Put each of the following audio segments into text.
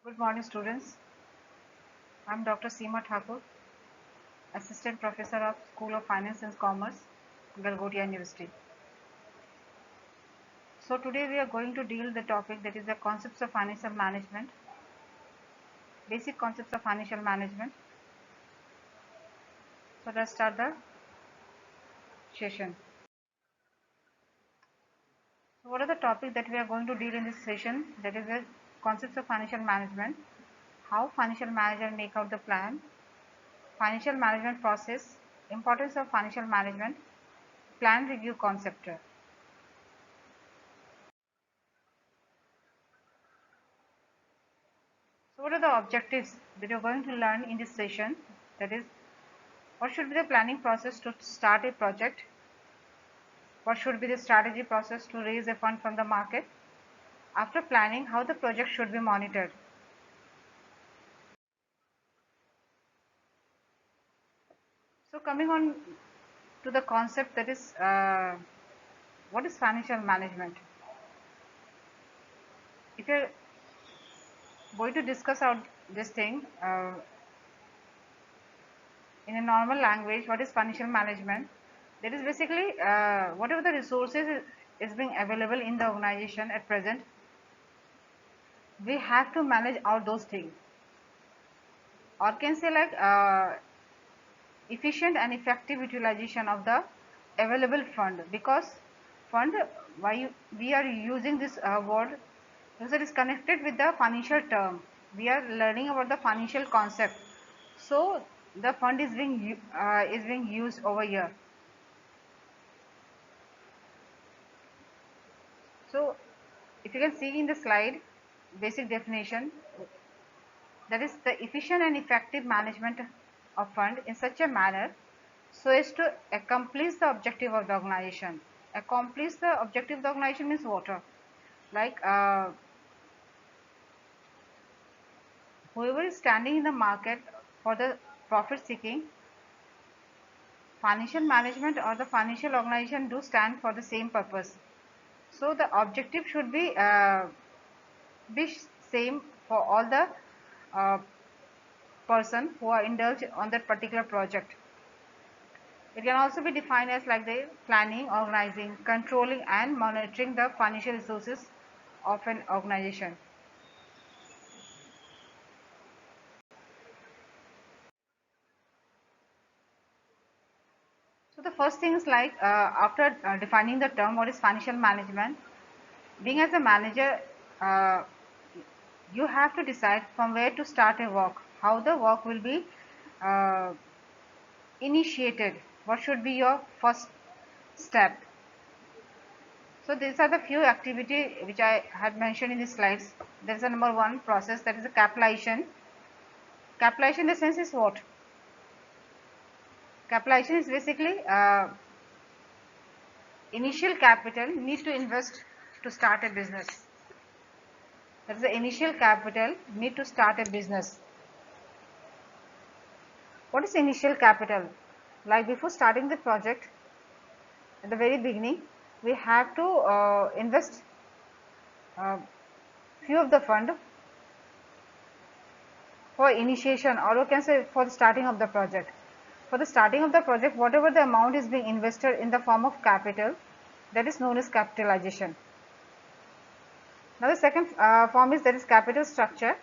Good morning, students. I am Dr. Seema Thakur, Assistant Professor of School of Finance and Commerce, Galgotia University. So today we are going to deal the topic that is the concepts of financial management, basic concepts of financial management. So let's start the session. So what are the topics that we are going to deal in this session? That is the concepts of financial management, how financial manager make out the plan, financial management process, importance of financial management, plan review concept. So what are the objectives that you are going to learn in this session? That is, what should be the planning process to start a project? What should be the strategy process to raise a fund from the market? After planning, how the project should be monitored? So coming on to the concept, that is, what is financial management? If you're going to discuss out this thing in a normal language, what is financial management? That is basically whatever the resources is being available in the organization at present, we have to manage all those things, or can say like efficient and effective utilization of the available fund. Because fund, why we are using this word, because it is connected with the financial term. We are learning about the financial concept, so the fund is being used over here. So if you can see in the slide, basic definition, that is the efficient and effective management of fund in such a manner so as to accomplish the objective of the organization. Accomplish the objective of the organization means what? Like whoever is standing in the market for the profit seeking, financial management or the financial organization do stand for the same purpose. So the objective should be same for all the uh, person who are indulged on that particular project. It can also be defined as like the planning, organizing, controlling and monitoring the financial resources of an organization. So the first thing is like after defining the term what is financial management, being as a manager, uh, you have to decide from where to start a work, how the work will be uh, initiated, what should be your first step. So these are the few activity which I had mentioned in the slides. There is a number one process, that is a capitalization. Capitalization in the sense is what? Capitalization is basically initial capital need to invest to start a business. That is the initial capital need to start a business. What is initial capital? Like before starting the project, at the very beginning, we have to invest few of the fund for initiation, or we can say for the starting of the project. For the starting of the project, whatever the amount is being invested in the form of capital, that is known as capitalization. Now the second form is, that is capital structure.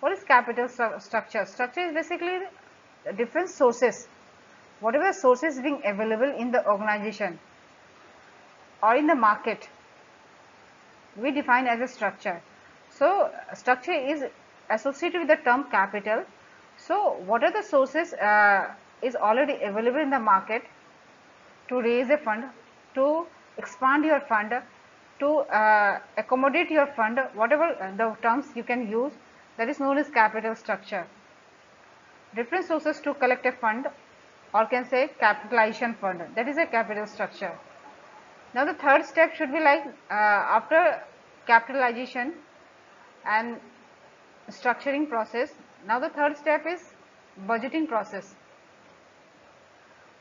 What is capital structure? Structure is basically different sources, whatever sources being available in the organization or in the market, we define as a structure. So structure is associated with the term capital. So what are the sources is already available in the market to raise a fund, to expand your fund, to accommodate your fund, whatever the terms you can use, that is known as capital structure. Different sources to collect a fund, or can say capitalization fund, that is a capital structure. Now the third step should be like after capitalization and structuring process, now the third step is budgeting process.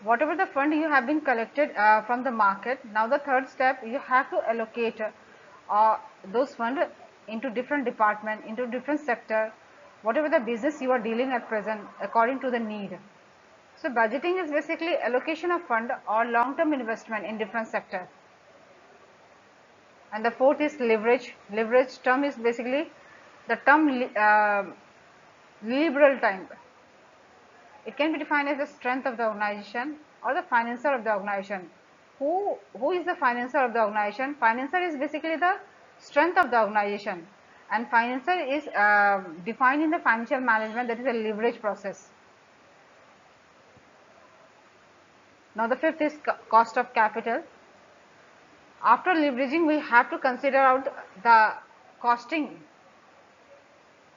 Whatever the fund you have been collected from the market, now the third step, you have to allocate those funds into different department, into different sector, whatever the business you are dealing at present according to the need. So budgeting is basically allocation of fund or long-term investment in different sector. And the fourth is leverage. Leverage term is basically the term liberal time. It can be defined as the strength of the organization or the financer of the organization. Who is the financer of the organization? Financer is basically the strength of the organization, and financer is defined in the financial management, that is a leverage process. Now the fifth is cost of capital. After leveraging, we have to consider out the costing.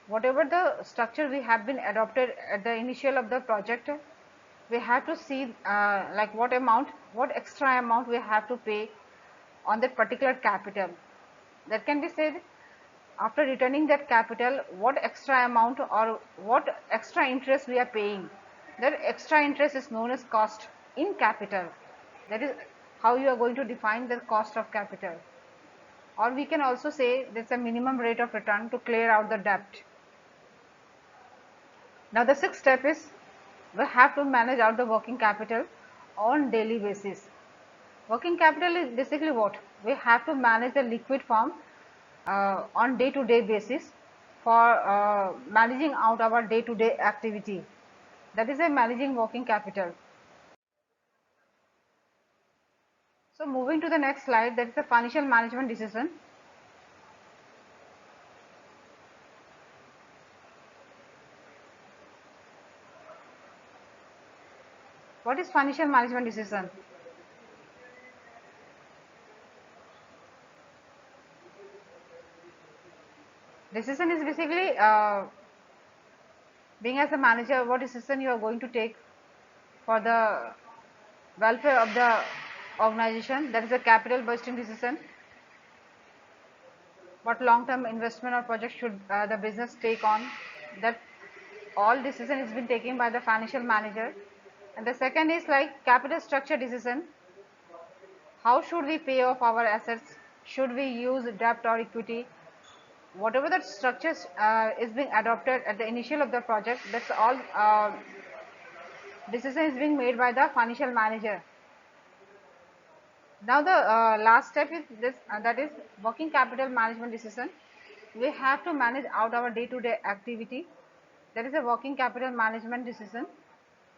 Whatever the structure we have been adopted at the initial of the project, we have to see like what extra amount we have to pay on that particular capital. That can be said, after returning that capital, what extra amount or what extra interest we are paying. That extra interest is known as cost in capital. That is how you are going to define the cost of capital. Or we can also say there's a minimum rate of return to clear out the debt. Now the sixth step is we have to manage out the working capital on daily basis. Working capital is basically what? We have to manage the liquid form on day-to-day basis for managing out our day-to-day activity. That is a managing working capital. So moving to the next slide, that is the financial management decision. What is financial management decision? Decision is basically being as a manager, what decision you are going to take for the welfare of the organization. That is a capital budgeting decision. What long-term investment or project should the business take on? That all decision is been taken by the financial manager. And the second is like capital structure decision. How should we pay off our assets? Should we use debt or equity? Whatever that structure is being adopted at the initial of the project, that's all decision is being made by the financial manager. Now the last step is this, that is working capital management decision. We have to manage out our day-to-day activity. That is a working capital management decision.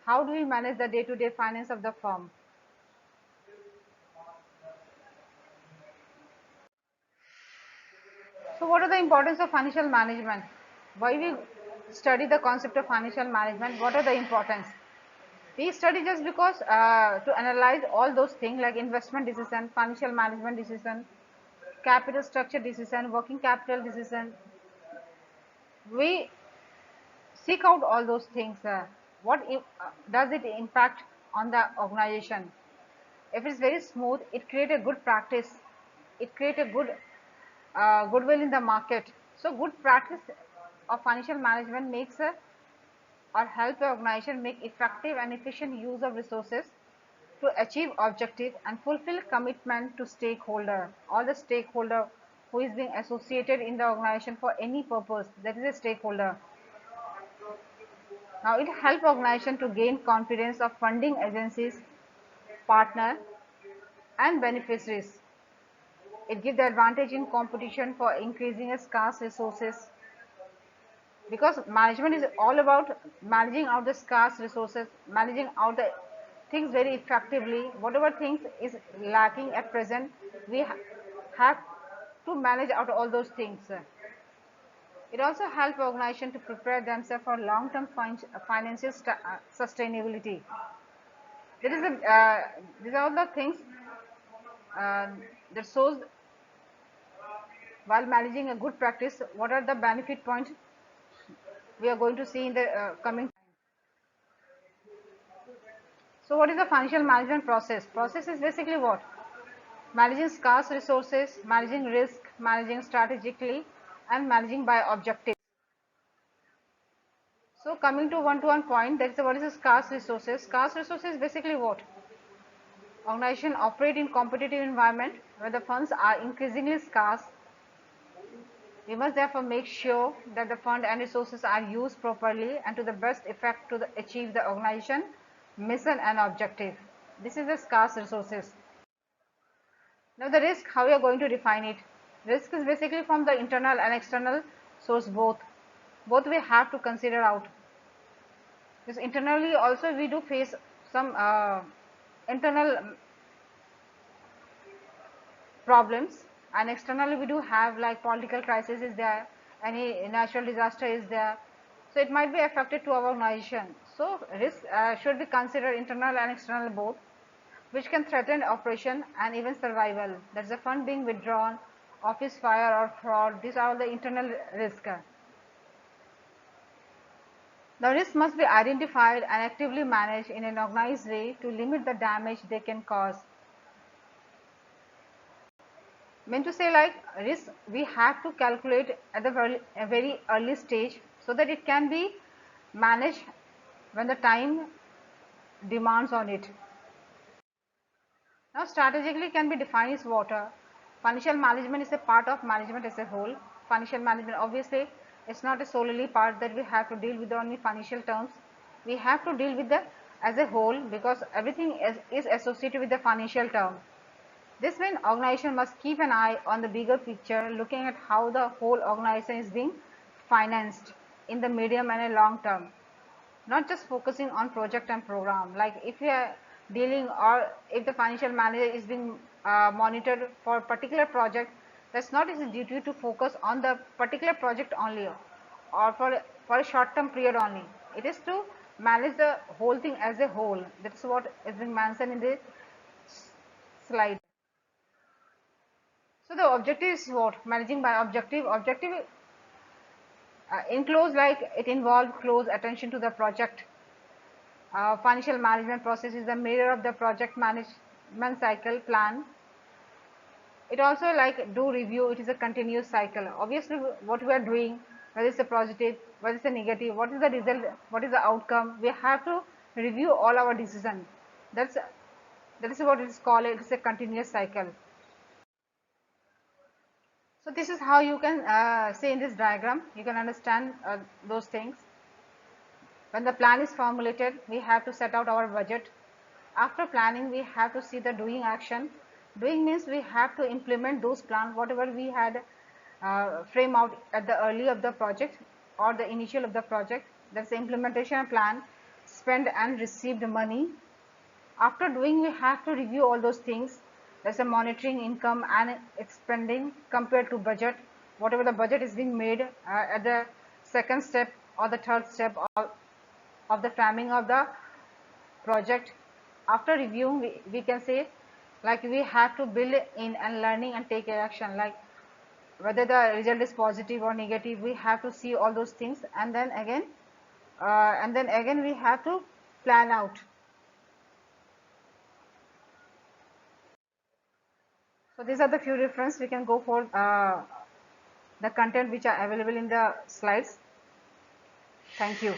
How do we manage the day-to-day finance of the firm? So what are the importance of financial management? Why we study the concept of financial management? What are the importance? We study just because to analyze all those things like investment decision, financial management decision, capital structure decision, working capital decision. We seek out all those things. What does it impact on the organization? If it's very smooth, it creates a good practice. It creates a good goodwill in the market. So good practice of financial management makes or help the organization make effective and efficient use of resources to achieve objective and fulfill commitment to stakeholder. All the stakeholder who is being associated in the organization for any purpose, that is a stakeholder. Now it helps organization to gain confidence of funding agencies, partner and beneficiaries. It gives the advantage in competition for increasing a scarce resources, because management is all about managing out the scarce resources, managing out the things very effectively. Whatever things is lacking at present, we have to manage out all those things. It also helps organization to prepare themselves for long-term financial sustainability. These are all the things uh, that shows while managing a good practice, what are the benefit points we are going to see in the coming time. So what is the financial management process? Process is basically what? Managing scarce resources, managing risk, managing strategically, and managing by objectives. So coming to one-to-one point, that is what is the scarce resources? Scarce resources is basically what? Organization operate in competitive environment where the funds are increasingly scarce. We must therefore make sure that the fund and resources are used properly and to the best effect to achieve the organization mission and objective. This is the scarce resources. Now the risk, how we are going to define it. Risk is basically from the internal and external source both. Both we have to consider out. Because internally also we do face some internal problems, and externally we do have like political crisis is there, any natural disaster is there, so it might be affected to our organization. So risk should be considered internal and external both, which can threaten operation and even survival. That's the fund being withdrawn, office fire or fraud. These are the internal risk. The risk must be identified and actively managed in an organized way to limit the damage they can cause. Mean to say, like, risk we have to calculate at the very early stage so that it can be managed when the time demands on it. Now strategically can be defined as water. Financial management is a part of management as a whole. Financial management obviously it's not a solely part that we have to deal with only financial terms. We have to deal with the as a whole, because everything is associated with the financial term. This means organization must keep an eye on the bigger picture, looking at how the whole organization is being financed in the medium and a long term, not just focusing on project and program. Like if you are dealing, or if the financial manager is being monitored for a particular project, that's not his duty to focus on the particular project only, or for a short term period only. It is to manage the whole thing as a whole. That's what is being mentioned in the slide. So the objective is what? Managing by objective. Objective in close, like it involves close attention to the project. Financial management process is the mirror of the project management cycle plan. It also like do review. It is a continuous cycle. Obviously, what we are doing, whether it's a positive, whether it's a negative, what is the result, what is the outcome, we have to review all our decisions. That is what it is called. It is a continuous cycle. So this is how you can say in this diagram, you can understand those things. When the plan is formulated, we have to set out our budget. After planning, we have to see the doing action. Doing means we have to implement those plans, whatever we had frame out at the early of the project or the initial of the project. That's the implementation plan, spend and received money. After doing, we have to review all those things. There's a monitoring income and expending compared to budget. Whatever the budget is being made at the second step or the third step of the framing of the project. After reviewing, we can say like we have to build in and learning and take action, like whether the result is positive or negative. We have to see all those things, and then again we have to plan out. So these are the few references. We can go for the content which are available in the slides. Thank you.